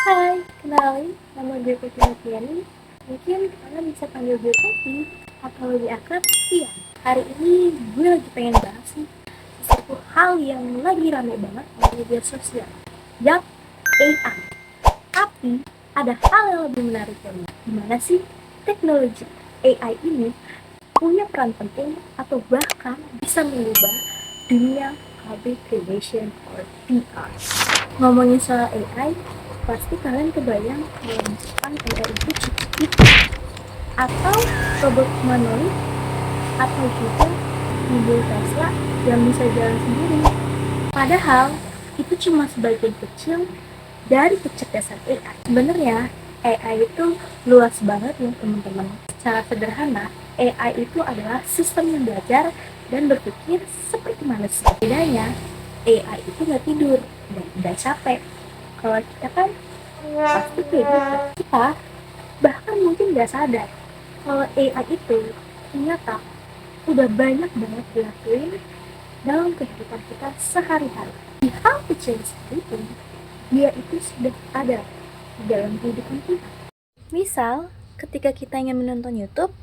Hai, kenalin, nama gue Putri Noviani. Mungkin kalian bisa panggil gue Poppy atau lebih akrab Tian. Hari ini gue lagi pengen bahas nih sesuatu hal yang lagi rame banget di media sosial. Yap, AI. Tapi ada hal yang lebih menarik lagi. Gimana sih teknologi AI ini punya peran penting atau bahkan bisa mengubah dunia public relation or PR. Ngomongin soal AI, pasti kalian kebayang kalau misalkan AI itu ChatGPT atau robot humanoid atau juga mobil Tesla yang bisa jalan sendiri. Padahal itu cuma sebagian kecil dari kecerdasan AI. Sebenarnya AI itu luas banget ya teman-teman. Secara sederhana, AI itu adalah sistem yang belajar dan berpikir seperti manusia. Bedanya, AI itu nggak tidur dan tidak capek. Kalau kita kan pasti kayak gitu. Kita bahkan mungkin nggak sadar kalau AI itu ternyata udah banyak banget dilakuin dalam kehidupan kita sehari-hari. Di hal kecil sekalipun, dia itu sudah ada di dalam kehidupan kita. Misal, ketika kita ingin menonton YouTube,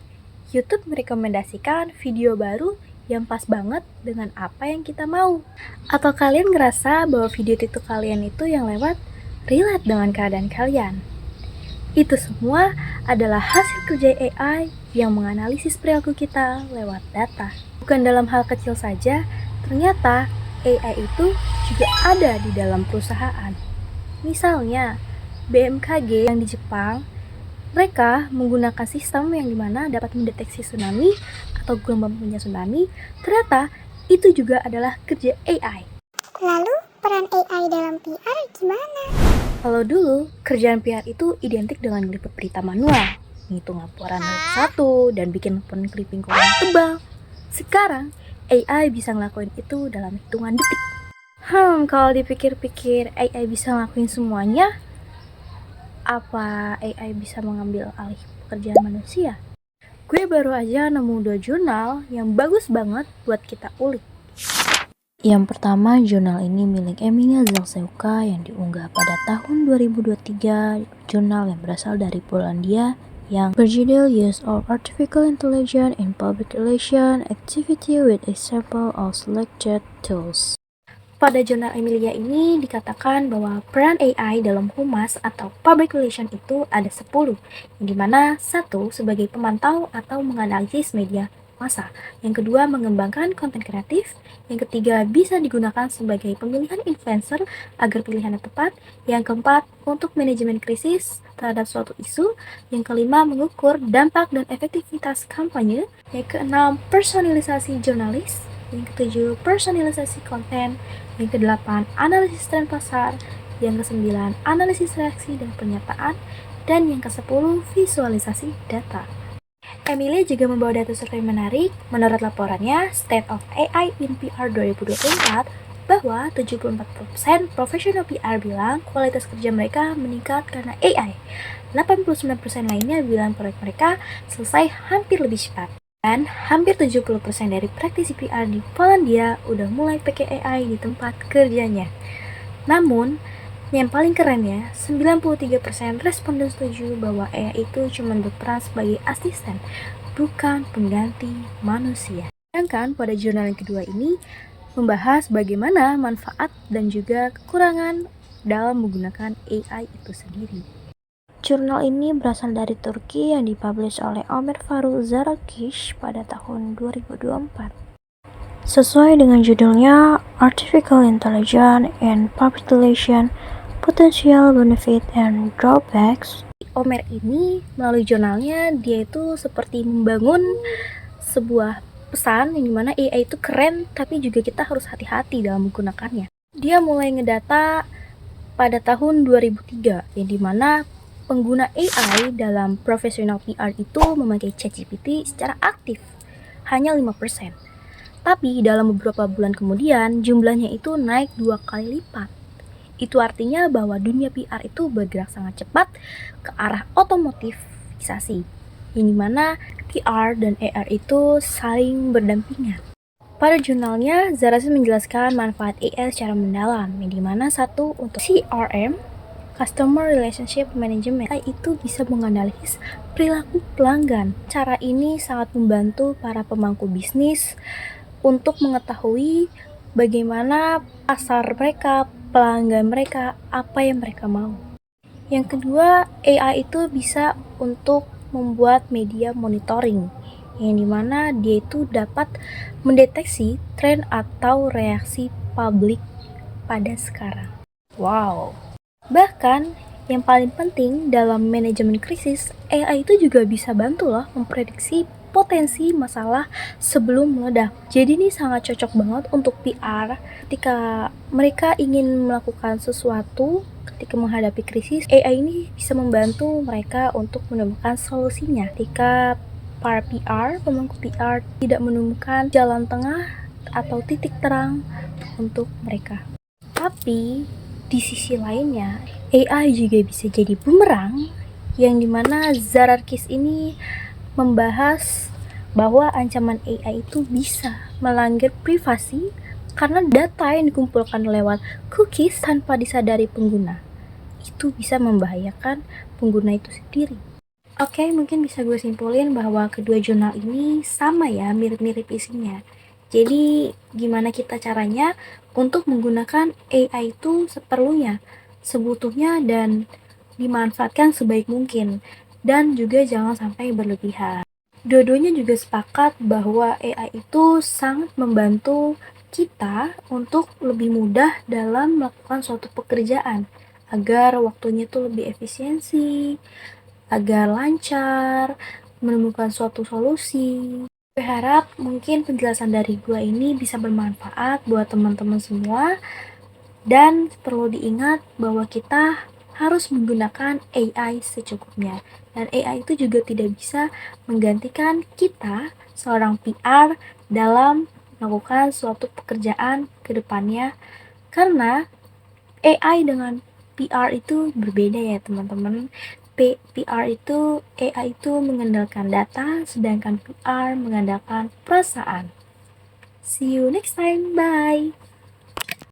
YouTube merekomendasikan video baru yang pas banget dengan apa yang kita mau. Atau kalian ngerasa bahwa video TikTok kalian itu yang lewat relate dengan keadaan kalian. Itu semua adalah hasil kerja AI yang menganalisis perilaku kita lewat data. Bukan dalam hal kecil saja, ternyata AI itu juga ada di dalam perusahaan. Misalnya, BMKG yang di Jepang, mereka menggunakan sistem yang dimana dapat mendeteksi tsunami atau gelombang punya tsunami. Ternyata itu juga adalah kerja AI. Lalu, peran AI dalam PR gimana? Kalau dulu, kerjaan PR itu identik dengan ngeliput berita manual, ngitung laporan satu dan bikin laporan clipping yang tebal. Sekarang, AI bisa ngelakuin itu dalam hitungan detik. Kalau dipikir-pikir AI bisa ngelakuin semuanya, apa AI bisa mengambil alih pekerjaan manusia? Gue baru aja nemu 2 jurnal yang bagus banget buat kita ulik. Yang pertama, jurnal ini milik Emilia Zalewska yang diunggah pada tahun 2023, jurnal yang berasal dari Polandia yang berjudul Use of Artificial Intelligence in Public Relations Activity with Example of Selected Tools. Pada jurnal Emilia ini dikatakan bahwa peran AI dalam humas atau public relation itu ada 10, yang dimana 1 sebagai pemantau atau menganalisis media massa, yang kedua mengembangkan konten kreatif, yang ketiga bisa digunakan sebagai pemilihan influencer agar pilihannya tepat, yang keempat untuk manajemen krisis terhadap suatu isu, yang kelima mengukur dampak dan efektivitas kampanye, yang keenam personalisasi jurnalis, yang ketujuh personalisasi konten, yang kedelapan analisis tren pasar, yang kesembilan analisis reaksi dan pernyataan, dan yang kesepuluh visualisasi data. Emilia juga membawa data survei menarik. Menurut laporannya State of AI in PR 2024, bahwa 74% profesional PR bilang kualitas kerja mereka meningkat karena AI. 89% lainnya bilang proyek mereka selesai hampir lebih cepat. Dan hampir 70% dari praktisi PR di Polandia udah mulai pakai AI di tempat kerjanya. Namun, yang paling keren ya, 93% responden setuju bahwa AI itu cuma berperan sebagai asisten, bukan pengganti manusia. Sedangkan pada jurnal yang kedua ini membahas bagaimana manfaat dan juga kekurangan dalam menggunakan AI itu sendiri. Jurnal ini berasal dari Turki yang dipublish oleh Ömer Faruk Zarakish pada tahun 2024. Sesuai dengan judulnya Artificial Intelligence and Public Relations, Potential Benefit and Drawbacks. Omer ini melalui jurnalnya dia itu seperti membangun sebuah pesan yang dimana AI itu keren tapi juga kita harus hati-hati dalam menggunakannya. Dia mulai ngedata pada tahun 2003 yang dimana pengguna AI dalam profesional PR itu memakai ChatGPT secara aktif hanya 5%. Tapi dalam beberapa bulan kemudian jumlahnya itu naik 2 kali lipat. Itu artinya bahwa dunia PR itu bergerak sangat cepat ke arah otomotifisasi, yang dimana PR dan AR itu saling berdampingan. Pada jurnalnya, Zarakish menjelaskan manfaat AI secara mendalam, yang dimana satu untuk CRM, Customer Relationship Management. AI itu bisa menganalisis perilaku pelanggan. Cara ini sangat membantu para pemangku bisnis untuk mengetahui bagaimana pasar mereka, pelanggan mereka, apa yang mereka mau. Yang kedua, AI itu bisa untuk membuat media monitoring, yang dimana dia itu dapat mendeteksi tren atau reaksi publik pada sekarang. Wow. Bahkan, yang paling penting dalam manajemen krisis, AI itu juga bisa bantu loh memprediksi potensi masalah sebelum meledak. Jadi ini sangat cocok banget untuk PR ketika mereka ingin melakukan sesuatu ketika menghadapi krisis. AI ini bisa membantu mereka untuk menemukan solusinya. Ketika para PR, pemangku PR tidak menemukan jalan tengah atau titik terang untuk mereka. Tapi di sisi lainnya, AI juga bisa jadi bumerang, yang dimana Zararkis ini membahas bahwa ancaman AI itu bisa melanggar privasi karena data yang dikumpulkan lewat cookies tanpa disadari pengguna. Itu bisa membahayakan pengguna itu sendiri. Oke, mungkin bisa gue simpulin bahwa kedua jurnal ini sama ya, mirip-mirip isinya. Jadi, gimana kita caranya untuk menggunakan AI itu seperlunya, sebutuhnya, dan dimanfaatkan sebaik mungkin, dan juga jangan sampai berlebihan. Dua-duanya juga sepakat bahwa AI itu sangat membantu kita untuk lebih mudah dalam melakukan suatu pekerjaan, agar waktunya itu lebih efisiensi, agar lancar, menemukan suatu solusi. Gue harap mungkin penjelasan dari gue ini bisa bermanfaat buat teman-teman semua, dan perlu diingat bahwa kita harus menggunakan AI secukupnya. Dan AI itu juga tidak bisa menggantikan kita, seorang PR, dalam melakukan suatu pekerjaan ke depannya. Karena AI dengan PR itu berbeda ya teman-teman. AI itu mengandalkan data, sedangkan PR mengandalkan perasaan. See you next time, bye!